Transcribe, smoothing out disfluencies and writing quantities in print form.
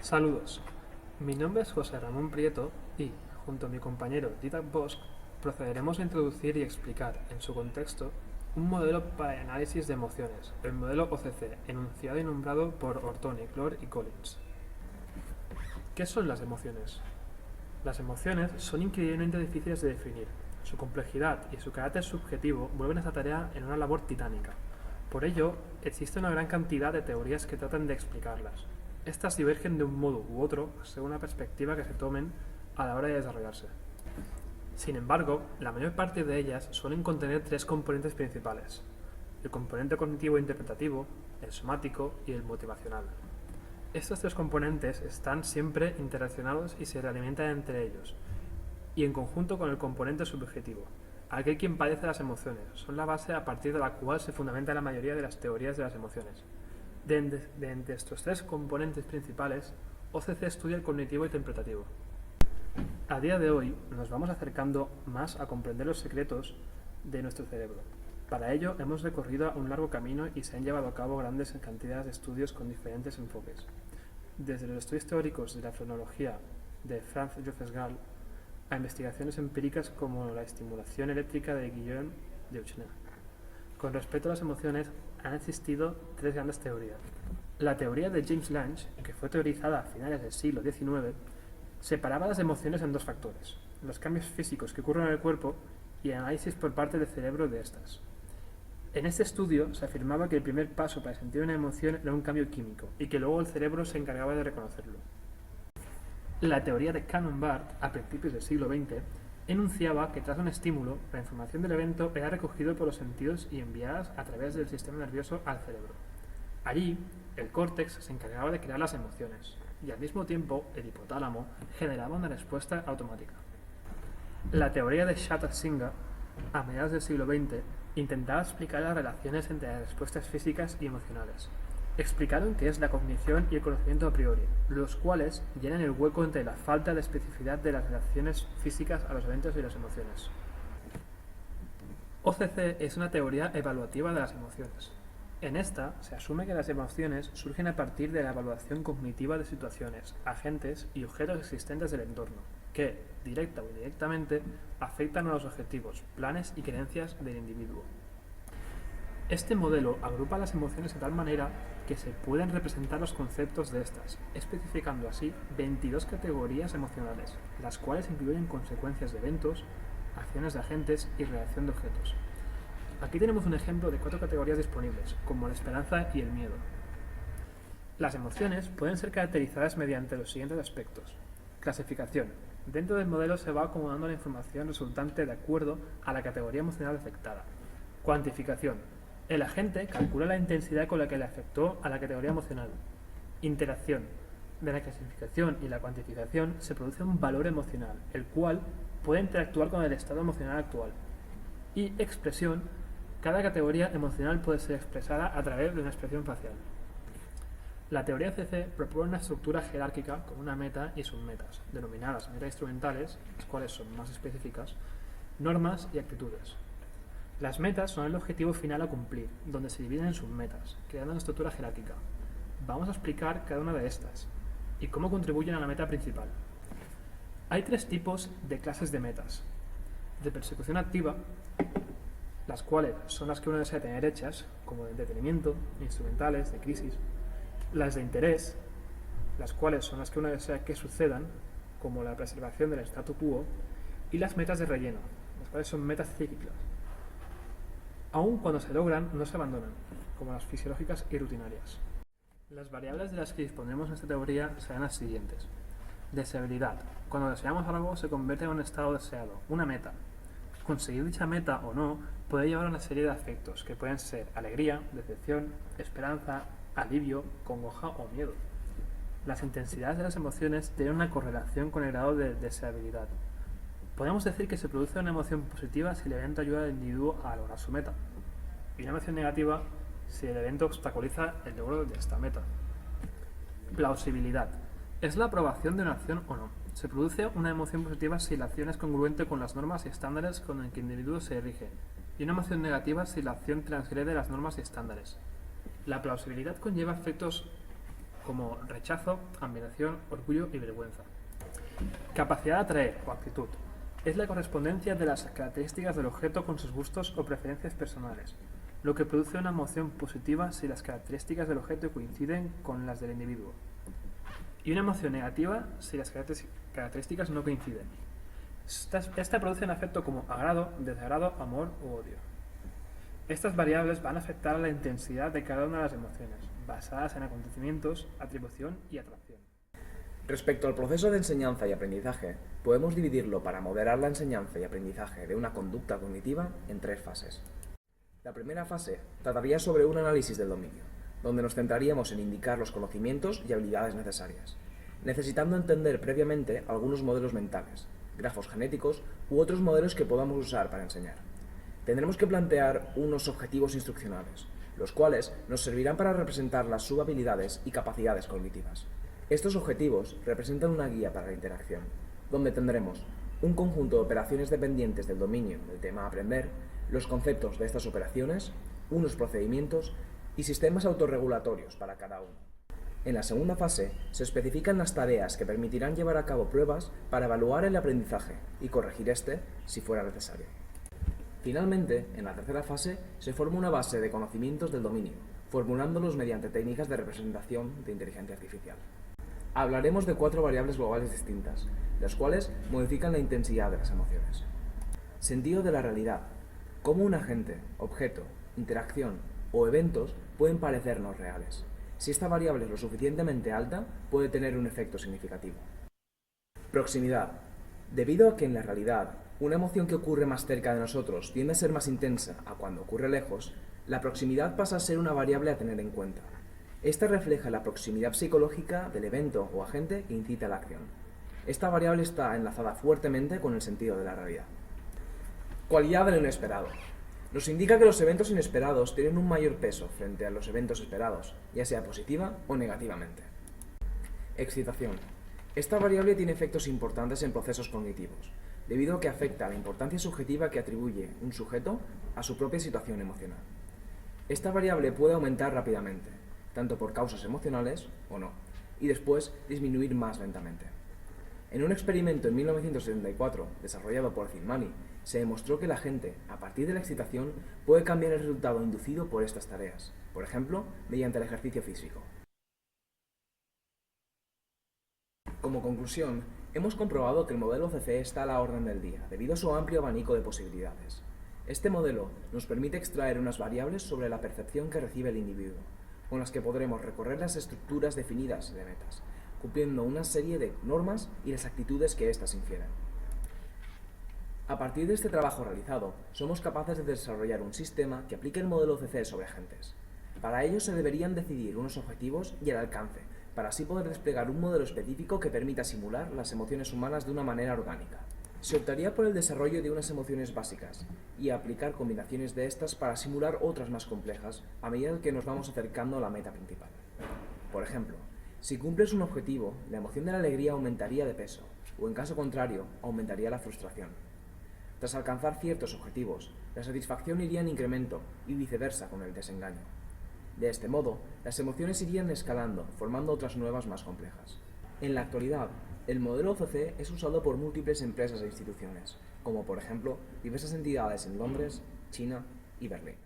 Saludos, mi nombre es José Ramón Prieto y, junto a mi compañero Didac Bosch, procederemos a introducir y explicar, en su contexto, un modelo para el análisis de emociones, el modelo OCC, enunciado y nombrado por Ortone, Clore y Collins. ¿Qué son las emociones? Las emociones son increíblemente difíciles de definir. Su complejidad y su carácter subjetivo vuelven a esta tarea en una labor titánica. Por ello, existe una gran cantidad de teorías que tratan de explicarlas. Estas divergen de un modo u otro según la perspectiva que se tomen a la hora de desarrollarse. Sin embargo, la mayor parte de ellas suelen contener tres componentes principales: el componente cognitivo-interpretativo, el somático y el motivacional. Estos tres componentes están siempre interrelacionados y se realimentan entre ellos, y en conjunto con el componente subjetivo, aquel quien padece las emociones, son la base a partir de la cual se fundamenta la mayoría de las teorías de las emociones. De entre estos tres componentes principales, OCC estudia el cognitivo interpretativo. A día de hoy nos vamos acercando más a comprender los secretos de nuestro cerebro. Para ello hemos recorrido un largo camino y se han llevado a cabo grandes cantidades de estudios con diferentes enfoques. Desde los estudios teóricos de la frenología de Franz Joseph Gall a investigaciones empíricas como la estimulación eléctrica de Guillaume Deuchner. Con respecto a las emociones, han existido tres grandes teorías. La teoría de James Lange, que fue teorizada a finales del siglo XIX, separaba las emociones en dos factores: los cambios físicos que ocurren en el cuerpo y el análisis por parte del cerebro de estas. En este estudio se afirmaba que el primer paso para sentir una emoción era un cambio químico y que luego el cerebro se encargaba de reconocerlo. La teoría de Cannon-Barth, a principios del siglo XX, enunciaba que tras un estímulo, la información del evento era recogida por los sentidos y enviada a través del sistema nervioso al cerebro. Allí, el córtex se encargaba de crear las emociones, y al mismo tiempo el hipotálamo generaba una respuesta automática. La teoría de Schatz-Singer, a mediados del siglo XX, intentaba explicar las relaciones entre las respuestas físicas y emocionales. Explicaron qué es la cognición y el conocimiento a priori, los cuales llenan el hueco entre la falta de especificidad de las reacciones físicas a los eventos y las emociones. OCC es una teoría evaluativa de las emociones. En esta se asume que las emociones surgen a partir de la evaluación cognitiva de situaciones, agentes y objetos existentes del entorno, que, directa o indirectamente, afectan a los objetivos, planes y creencias del individuo. Este modelo agrupa las emociones de tal manera que se pueden representar los conceptos de estas, especificando así 22 categorías emocionales, las cuales incluyen consecuencias de eventos, acciones de agentes y reacción de objetos. Aquí tenemos un ejemplo de 4 categorías disponibles, como la esperanza y el miedo. Las emociones pueden ser caracterizadas mediante los siguientes aspectos. Clasificación. Dentro del modelo se va acomodando la información resultante de acuerdo a la categoría emocional afectada. Cuantificación. El agente calcula la intensidad con la que le afectó a la categoría emocional. Interacción. De la clasificación y la cuantificación se produce un valor emocional, el cual puede interactuar con el estado emocional actual. Y expresión. Cada categoría emocional puede ser expresada a través de una expresión facial. La teoría CC propone una estructura jerárquica con una meta y submetas, denominadas metas instrumentales, las cuales son más específicas, normas y actitudes. Las metas son el objetivo final a cumplir, donde se dividen en submetas, creando una estructura jerárquica. Vamos a explicar cada una de estas y cómo contribuyen a la meta principal. Hay 3 tipos de clases de metas: de persecución activa, las cuales son las que uno desea tener hechas, como de entretenimiento, instrumentales, de crisis; las de interés, las cuales son las que uno desea que sucedan, como la preservación del statu quo; y las metas de relleno, las cuales son metas cíclicas. Aun cuando se logran, no se abandonan, como las fisiológicas y rutinarias. Las variables de las que disponemos en esta teoría serán las siguientes. Deseabilidad. Cuando deseamos algo se convierte en un estado deseado, una meta. Conseguir dicha meta o no puede llevar a una serie de afectos, que pueden ser alegría, decepción, esperanza, alivio, congoja o miedo. Las intensidades de las emociones tienen una correlación con el grado de deseabilidad. Podemos decir que se produce una emoción positiva si el evento ayuda al individuo a lograr su meta, y una emoción negativa si el evento obstaculiza el logro de esta meta. Plausibilidad. Es la aprobación de una acción o no. Se produce una emoción positiva si la acción es congruente con las normas y estándares con el que el individuo se rige, y una emoción negativa si la acción transgrede las normas y estándares. La plausibilidad conlleva efectos como rechazo, admiración, orgullo y vergüenza. Capacidad de atraer o actitud. Es la correspondencia de las características del objeto con sus gustos o preferencias personales, lo que produce una emoción positiva si las características del objeto coinciden con las del individuo, y una emoción negativa si las características no coinciden. Esta produce un afecto como agrado, desagrado, amor u odio. Estas variables van a afectar a la intensidad de cada una de las emociones, basadas en acontecimientos, atribución y atracción. Respecto al proceso de enseñanza y aprendizaje, podemos dividirlo para moderar la enseñanza y aprendizaje de una conducta cognitiva en 3 fases. La primera fase trataría sobre un análisis del dominio, donde nos centraríamos en indicar los conocimientos y habilidades necesarias, necesitando entender previamente algunos modelos mentales, grafos genéticos u otros modelos que podamos usar para enseñar. Tendremos que plantear unos objetivos instruccionales, los cuales nos servirán para representar las subhabilidades y capacidades cognitivas. Estos objetivos representan una guía para la interacción, donde tendremos un conjunto de operaciones dependientes del dominio del tema a aprender, los conceptos de estas operaciones, unos procedimientos y sistemas autorregulatorios para cada uno. En la segunda fase se especifican las tareas que permitirán llevar a cabo pruebas para evaluar el aprendizaje y corregir este si fuera necesario. Finalmente, en la tercera fase se forma una base de conocimientos del dominio, formulándolos mediante técnicas de representación de inteligencia artificial. Hablaremos de 4 variables globales distintas, las cuales modifican la intensidad de las emociones. Sentido de la realidad. Cómo un agente, objeto, interacción o eventos pueden parecernos reales. Si esta variable es lo suficientemente alta, puede tener un efecto significativo. Proximidad. Debido a que en la realidad, una emoción que ocurre más cerca de nosotros tiende a ser más intensa a cuando ocurre lejos, la proximidad pasa a ser una variable a tener en cuenta. Esta refleja la proximidad psicológica del evento o agente que incita a la acción. Esta variable está enlazada fuertemente con el sentido de la realidad. Cualidad de lo inesperado. Nos indica que los eventos inesperados tienen un mayor peso frente a los eventos esperados, ya sea positiva o negativamente. Excitación. Esta variable tiene efectos importantes en procesos cognitivos, debido a que afecta a la importancia subjetiva que atribuye un sujeto a su propia situación emocional. Esta variable puede aumentar rápidamente, tanto por causas emocionales o no, y después disminuir más lentamente. En un experimento en 1974, desarrollado por Zilmani, se demostró que la gente, a partir de la excitación, puede cambiar el resultado inducido por estas tareas, por ejemplo, mediante el ejercicio físico. Como conclusión, hemos comprobado que el modelo CC está a la orden del día, debido a su amplio abanico de posibilidades. Este modelo nos permite extraer unas variables sobre la percepción que recibe el individuo, con las que podremos recorrer las estructuras definidas de metas, cumpliendo una serie de normas y las actitudes que éstas infieren. A partir de este trabajo realizado, somos capaces de desarrollar un sistema que aplique el modelo CC sobre agentes. Para ello se deberían decidir unos objetivos y el alcance, para así poder desplegar un modelo específico que permita simular las emociones humanas de una manera orgánica. Se optaría por el desarrollo de unas emociones básicas y aplicar combinaciones de estas para simular otras más complejas a medida que nos vamos acercando a la meta principal. Por ejemplo, si cumples un objetivo, la emoción de la alegría aumentaría de peso, o en caso contrario, aumentaría la frustración. Tras alcanzar ciertos objetivos, la satisfacción iría en incremento y viceversa con el desengaño. De este modo, las emociones irían escalando, formando otras nuevas más complejas. En la actualidad, el modelo CC es usado por múltiples empresas e instituciones, como por ejemplo diversas entidades en Londres, China y Berlín.